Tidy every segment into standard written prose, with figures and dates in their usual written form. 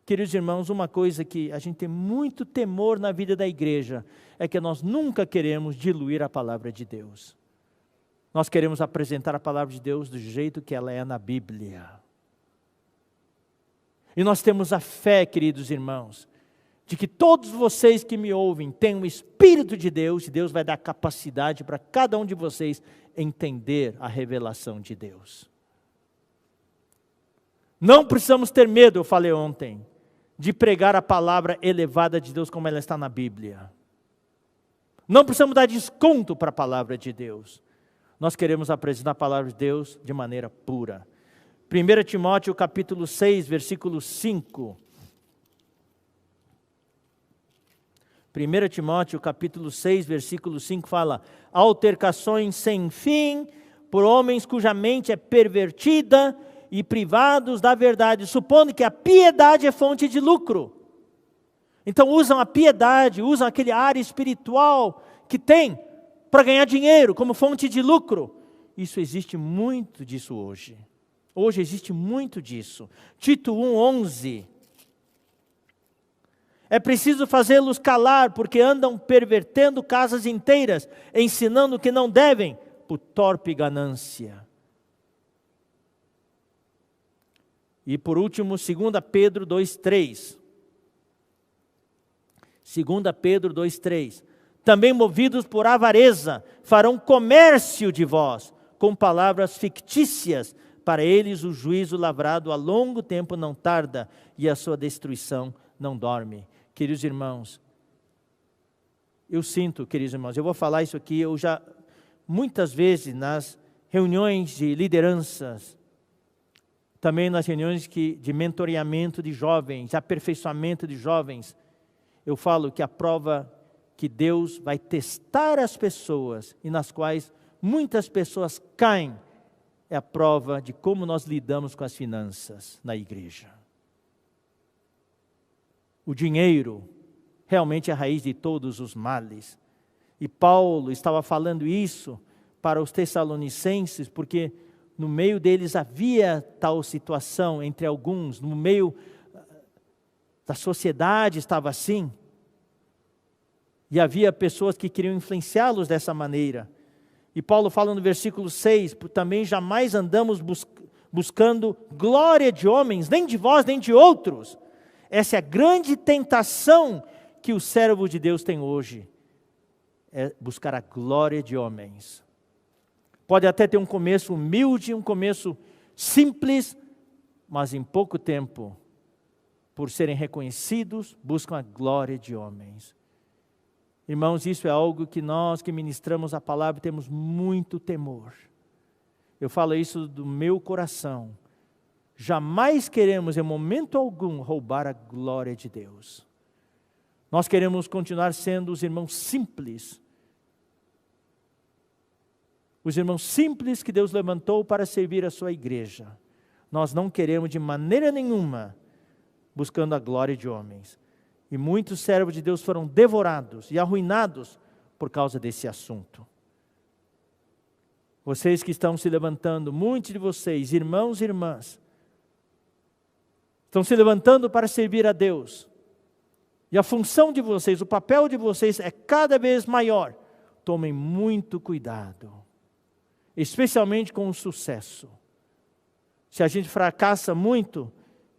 Queridos irmãos, uma coisa que a gente tem muito temor na vida da igreja é que nós nunca queremos diluir a palavra de Deus. Nós queremos apresentar a palavra de Deus do jeito que ela é na Bíblia. E nós temos a fé, queridos irmãos, de que todos vocês que me ouvem têm o Espírito de Deus, e Deus vai dar capacidade para cada um de vocês entender a revelação de Deus. Não precisamos ter medo, eu falei ontem, de pregar a palavra elevada de Deus como ela está na Bíblia. Não precisamos dar desconto para a palavra de Deus. Nós queremos apresentar a palavra de Deus de maneira pura. 1 Timóteo capítulo 6, versículo 5. 1 Timóteo capítulo 6, versículo 5 fala: altercações sem fim, por homens cuja mente é pervertida e privados da verdade, supondo que a piedade é fonte de lucro. Então usam a piedade, usam aquele ar espiritual que tem para ganhar dinheiro como fonte de lucro. Isso existe muito disso hoje. Hoje existe muito disso. Tito 1:11. É preciso fazê-los calar, porque andam pervertendo casas inteiras, ensinando que não devem, por torpe ganância. E por último, 2 Pedro 2:3. 2 Pedro 2:3. Também movidos por avareza, farão comércio de vós, com palavras fictícias. Para eles o juízo lavrado a longo tempo não tarda, e a sua destruição não dorme. Queridos irmãos, eu sinto, queridos irmãos, eu vou falar isso aqui, eu já, muitas vezes nas reuniões de lideranças, também nas reuniões de mentoreamento de jovens, aperfeiçoamento de jovens, eu falo que a prova que Deus vai testar as pessoas, e nas quais muitas pessoas caem, é a prova de como nós lidamos com as finanças na igreja. O dinheiro realmente é a raiz de todos os males. E Paulo estava falando isso para os tessalonicenses, porque no meio deles havia tal situação entre alguns, no meio da sociedade estava assim. E havia pessoas que queriam influenciá-los dessa maneira. E Paulo fala no versículo 6, também jamais andamos buscando glória de homens, nem de vós, nem de outros. Essa é a grande tentação que o servo de Deus tem hoje, é buscar a glória de homens. Pode até ter um começo humilde, um começo simples, mas em pouco tempo, por serem reconhecidos, buscam a glória de homens. Irmãos, isso é algo que nós que ministramos a palavra temos muito temor. Eu falo isso do meu coração. Jamais queremos em momento algum roubar a glória de Deus. Nós queremos continuar sendo os irmãos simples. Os irmãos simples que Deus levantou para servir a sua igreja. Nós não queremos de maneira nenhuma buscando a glória de homens. E muitos servos de Deus foram devorados e arruinados por causa desse assunto. Vocês que estão se levantando, muitos de vocês, irmãos e irmãs, estão se levantando para servir a Deus. E a função de vocês, o papel de vocês é cada vez maior. Tomem muito cuidado, especialmente com o sucesso. Se a gente fracassa muito,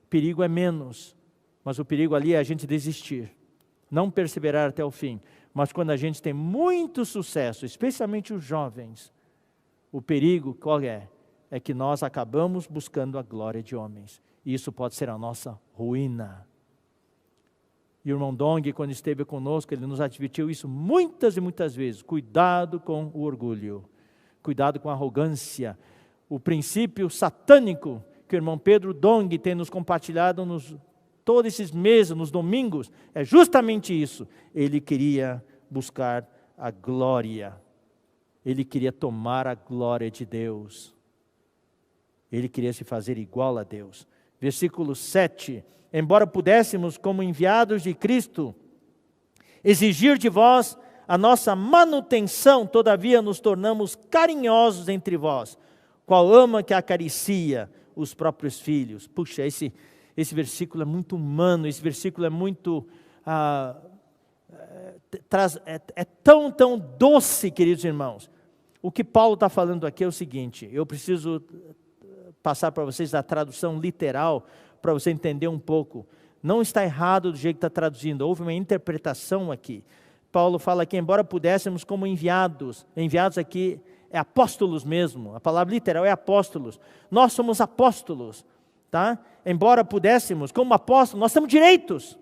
o perigo é menos. Mas o perigo ali é a gente desistir, não perseverar até o fim. Mas quando a gente tem muito sucesso, especialmente os jovens, o perigo qual é? É que nós acabamos buscando a glória de homens. E isso pode ser a nossa ruína. E o irmão Dong, quando esteve conosco, ele nos advertiu isso muitas e muitas vezes. Cuidado com o orgulho, cuidado com a arrogância. O princípio satânico que o irmão Pedro Dong tem nos compartilhado todos esses meses, nos domingos, é justamente isso. Ele queria buscar a glória. Ele queria tomar a glória de Deus. Ele queria se fazer igual a Deus. Versículo 7. Embora pudéssemos, como enviados de Cristo, exigir de vós a nossa manutenção, todavia nos tornamos carinhosos entre vós, qual ama que acaricia os próprios filhos. Puxa, Esse versículo é muito humano, esse versículo é muito... é tão doce, queridos irmãos. O que Paulo está falando aqui é o seguinte, eu preciso passar para vocês a tradução literal, para você entender um pouco. Não está errado do jeito que está traduzindo, houve uma interpretação aqui. Paulo fala que embora pudéssemos como enviados aqui é apóstolos mesmo, a palavra literal é apóstolos. Nós somos apóstolos, tá? Embora pudéssemos, como apóstolos, nós temos direitos.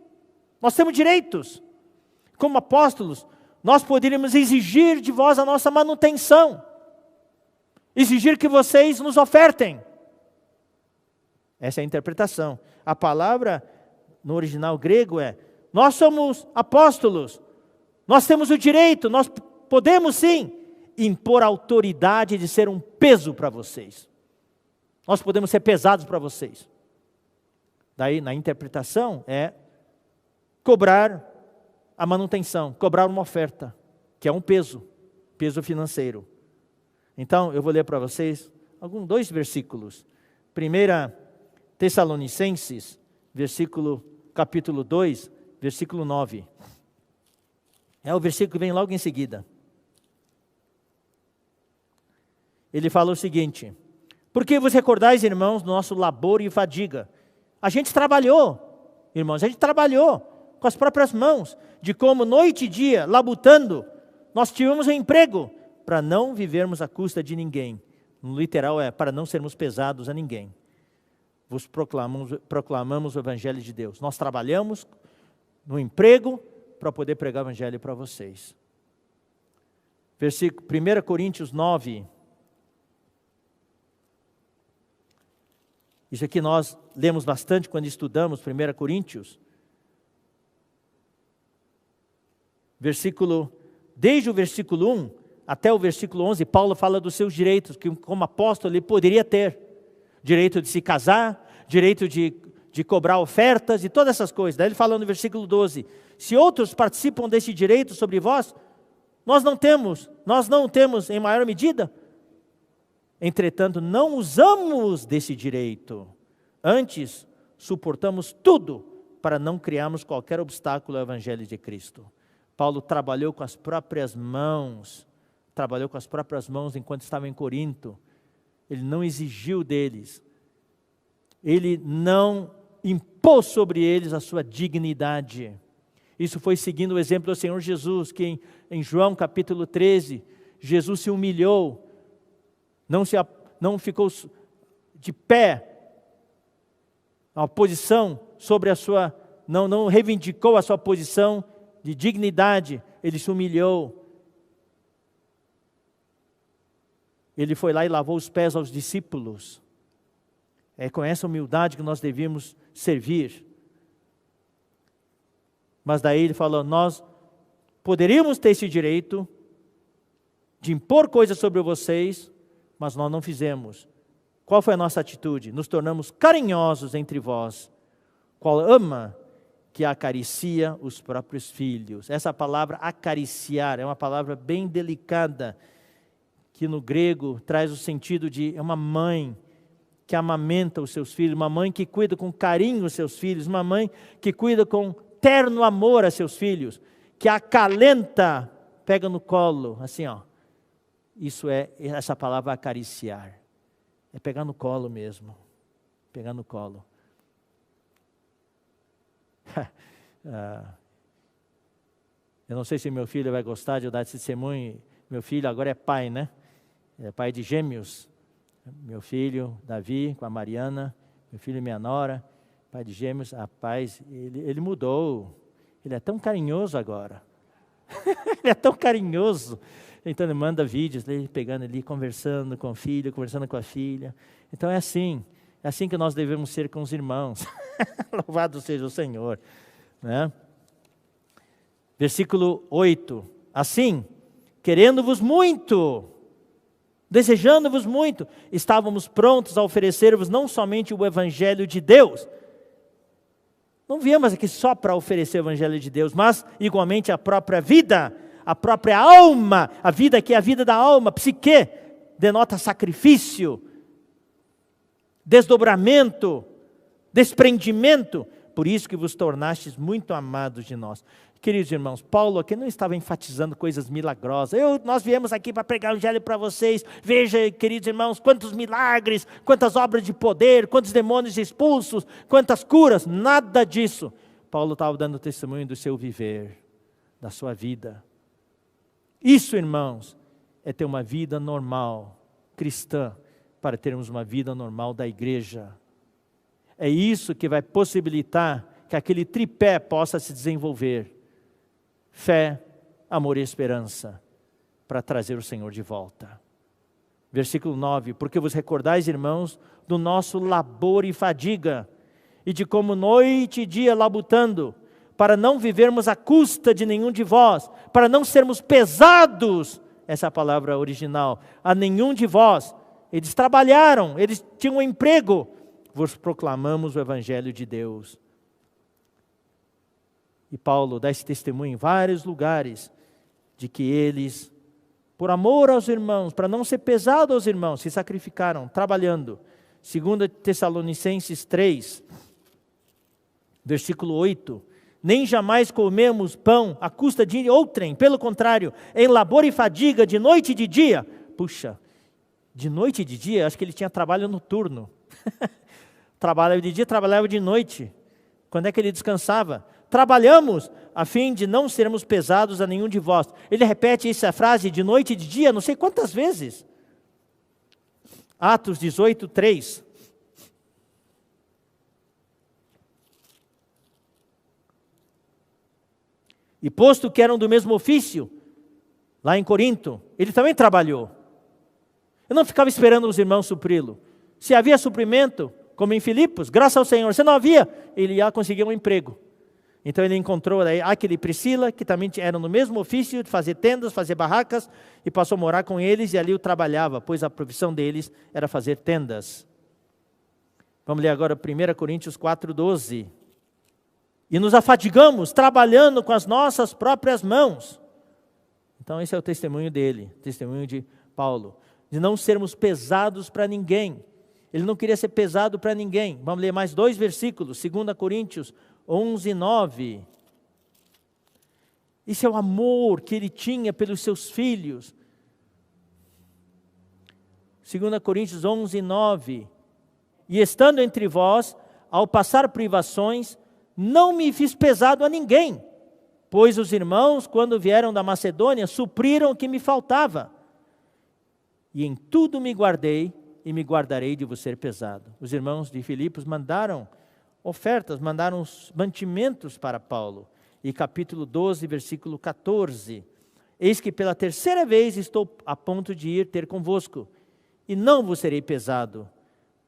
Como apóstolos, nós poderíamos exigir de vós a nossa manutenção. Exigir que vocês nos ofertem. Essa é a interpretação. A palavra no original grego é: nós somos apóstolos, nós temos o direito, nós podemos sim impor a autoridade de ser um peso para vocês. Nós podemos ser pesados para vocês. Daí, na interpretação, é cobrar a manutenção, cobrar uma oferta, que é um peso financeiro. Então, eu vou ler para vocês dois versículos. 1 Tessalonicenses, capítulo 2, versículo 9. É o versículo que vem logo em seguida. Ele fala o seguinte: porque vos recordais, irmãos, do nosso labor e fadiga. A gente trabalhou, irmãos, com as próprias mãos, de como noite e dia, labutando, nós tivemos um emprego, para não vivermos à custa de ninguém. No literal é, para não sermos pesados a ninguém. Vos proclamamos o Evangelho de Deus. Nós trabalhamos no emprego, para poder pregar o Evangelho para vocês. 1 Coríntios 9. Isso aqui nós lemos bastante quando estudamos 1 Coríntios. Desde o versículo 1 até o versículo 11, Paulo fala dos seus direitos, que como apóstolo ele poderia ter. Direito de se casar, direito de cobrar ofertas e todas essas coisas. Daí ele fala no versículo 12, se outros participam desse direito sobre vós, nós não temos em maior medida. Entretanto, não usamos desse direito. Antes, suportamos tudo para não criarmos qualquer obstáculo ao Evangelho de Cristo. Paulo trabalhou com as próprias mãos enquanto estava em Corinto. Ele não exigiu deles. Ele não impôs sobre eles a sua dignidade. Isso foi seguindo o exemplo do Senhor Jesus, que em João capítulo 13, Jesus se humilhou, não ficou de pé, a posição sobre a sua, não reivindicou a sua posição de dignidade, ele se humilhou. Ele foi lá e lavou os pés aos discípulos. É com essa humildade que nós devíamos servir. Mas daí ele falou, nós poderíamos ter esse direito de impor coisas sobre vocês, mas nós não fizemos. Qual foi a nossa atitude? Nos tornamos carinhosos entre vós, qual ama que acaricia os próprios filhos. Essa palavra acariciar é uma palavra bem delicada, que no grego traz o sentido de uma mãe que amamenta os seus filhos, uma mãe que cuida com carinho os seus filhos, uma mãe que cuida com terno amor a seus filhos, que acalenta, pega no colo, assim ó. Isso é, essa palavra acariciar, é pegar no colo mesmo, pegar no colo. Eu não sei se meu filho vai gostar de eu dar esse testemunho. Meu filho agora é pai, né? É pai de gêmeos. Meu filho, Davi, com a Mariana, meu filho e minha nora, pai de gêmeos. Rapaz, ele mudou. Ele é tão carinhoso agora. Ele é tão carinhoso. Então ele manda vídeos, ele pegando ali, conversando com o filho, conversando com a filha. Então é assim que nós devemos ser com os irmãos. Louvado seja o Senhor. Né? Versículo 8. Assim, querendo-vos muito, desejando-vos muito, estávamos prontos a oferecer-vos não somente o Evangelho de Deus. Não viemos aqui só para oferecer o Evangelho de Deus, mas igualmente a própria vida, a própria alma, a vida que é a vida da alma, psique, denota sacrifício, desdobramento, desprendimento, por isso que vos tornastes muito amados de nós. Queridos irmãos, Paulo aqui não estava enfatizando coisas milagrosas. Nós viemos aqui para pregar o evangelho para vocês. Veja, queridos irmãos, quantos milagres, quantas obras de poder, quantos demônios expulsos, quantas curas. Nada disso. Paulo estava dando testemunho do seu viver, da sua vida. Isso, irmãos, é ter uma vida normal, cristã, para termos uma vida normal da igreja. É isso que vai possibilitar que aquele tripé possa se desenvolver. Fé, amor e esperança, para trazer o Senhor de volta. Versículo 9, porque vos recordais, irmãos, do nosso labor e fadiga, e de como noite e dia labutando, para não vivermos à custa de nenhum de vós, para não sermos pesados, essa é a palavra original, a nenhum de vós. Eles trabalharam, eles tinham um emprego, vos proclamamos o Evangelho de Deus. E Paulo dá esse testemunho em vários lugares, de que eles, por amor aos irmãos, para não ser pesado aos irmãos, se sacrificaram, trabalhando. 2 Tessalonicenses 3, versículo 8, nem jamais comemos pão à custa de outrem, pelo contrário, em labor e fadiga, de noite e de dia. Puxa, de noite e de dia, acho que ele tinha trabalho noturno. Trabalhava de dia, trabalhava de noite. Quando é que ele descansava? Trabalhamos a fim de não sermos pesados a nenhum de vós. Ele repete essa frase de noite e de dia, não sei quantas vezes. Atos 18, 3. E posto que eram do mesmo ofício, lá em Corinto, ele também trabalhou. Eu não ficava esperando os irmãos supri-lo. Se havia suprimento, como em Filipos, graças ao Senhor. Se não havia, ele ia conseguir um emprego. Então ele encontrou Áquila e Priscila, que também eram no mesmo ofício de fazer tendas, fazer barracas, e passou a morar com eles, e ali o trabalhava, pois a profissão deles era fazer tendas. Vamos ler agora 1 Coríntios 4:12. E nos afadigamos trabalhando com as nossas próprias mãos. Então esse é o testemunho dele, testemunho de Paulo, de não sermos pesados para ninguém. Ele não queria ser pesado para ninguém. Vamos ler mais 2 versículos, 2 Coríntios 11:9. Esse é o amor que ele tinha pelos seus filhos. 2 Coríntios 11:9. E estando entre vós, ao passar privações, não me fiz pesado a ninguém, pois os irmãos, quando vieram da Macedônia, supriram o que me faltava. E em tudo me guardei, e me guardarei de vos ser pesado. Os irmãos de Filipos mandaram ofertas, mandaram mantimentos para Paulo. E capítulo 12, versículo 14. Eis que pela terceira vez estou a ponto de ir ter convosco, e não vos serei pesado,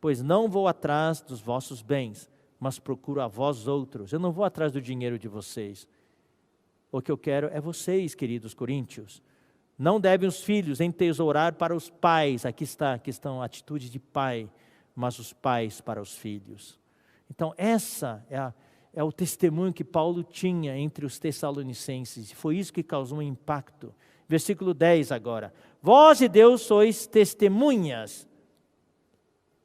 pois não vou atrás dos vossos bens, mas procuro a vós outros. Eu não vou atrás do dinheiro de vocês. O que eu quero é vocês, queridos coríntios. Não devem os filhos entesourar para os pais. Aqui estão a atitude de pai, mas os pais para os filhos. Então essa é o testemunho que Paulo tinha entre os tessalonicenses. Foi isso que causou um impacto. Versículo 10 agora. Vós e Deus sois testemunhas.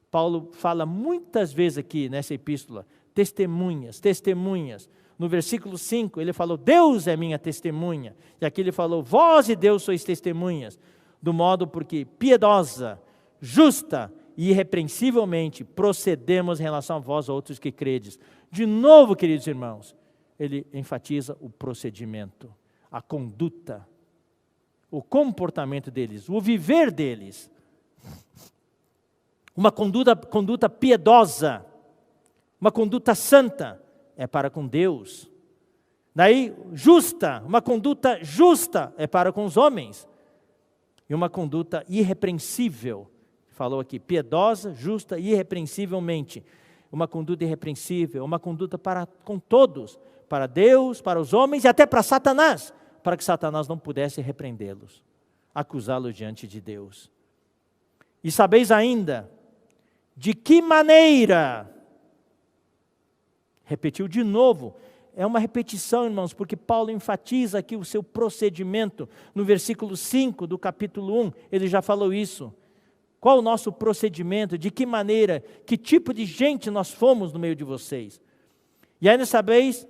Paulo fala muitas vezes aqui nessa epístola, testemunhas, testemunhas. No versículo 5 ele falou, Deus é minha testemunha. E aqui ele falou, vós e Deus sois testemunhas. Do modo porque piedosa, justa e irrepreensivelmente procedemos em relação a vós outros que credes. De novo, queridos irmãos, ele enfatiza o procedimento, a conduta, o comportamento deles, o viver deles. Uma conduta piedosa, uma conduta santa, é para com Deus. Daí, justa, uma conduta justa é para com os homens. E uma conduta irrepreensível, falou aqui, piedosa, justa e irrepreensivelmente. Uma conduta irrepreensível, uma conduta para com todos, para Deus, para os homens e até para Satanás, para que Satanás não pudesse repreendê-los, acusá-los diante de Deus. E sabeis ainda de que maneira, repetiu de novo, é uma repetição, irmãos, porque Paulo enfatiza aqui o seu procedimento. No versículo 5 do capítulo 1, ele já falou isso. Qual o nosso procedimento? De que maneira? Que tipo de gente nós fomos no meio de vocês? E ainda sabeis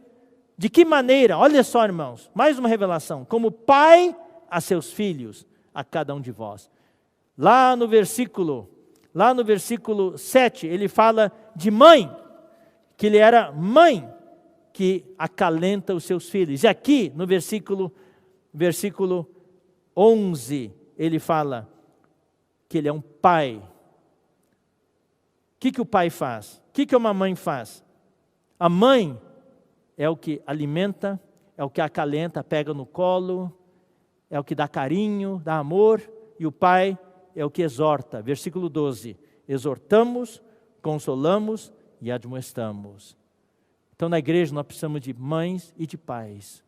de que maneira, olha só, irmãos, mais uma revelação, como pai a seus filhos, a cada um de vós. Lá no versículo 7, ele fala de mãe, que ele era mãe que acalenta os seus filhos. E aqui no versículo 11, ele fala que ele é um pai. O que o pai faz? O que uma mãe faz? A mãe é o que alimenta, é o que acalenta, pega no colo, é o que dá carinho, dá amor, e o pai é o que exorta. Versículo 12, exortamos, consolamos e admoestamos. Então na igreja nós precisamos de mães e de pais.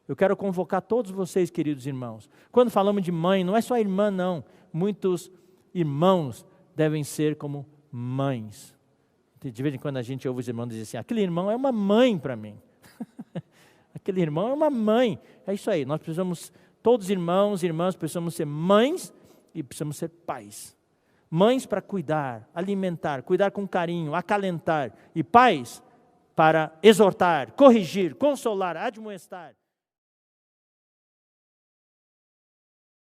Eu quero convocar todos vocês, queridos irmãos. Quando falamos de mãe, não é só irmã não, muitos irmãos devem ser como mães. De vez em quando a gente ouve os irmãos dizer assim, aquele irmão é uma mãe para mim. Aquele irmão é uma mãe. É isso aí, nós precisamos, todos irmãos e irmãs, precisamos ser mães e precisamos ser pais. Mães para cuidar, alimentar, cuidar com carinho, acalentar. E pais para exortar, corrigir, consolar, admoestar.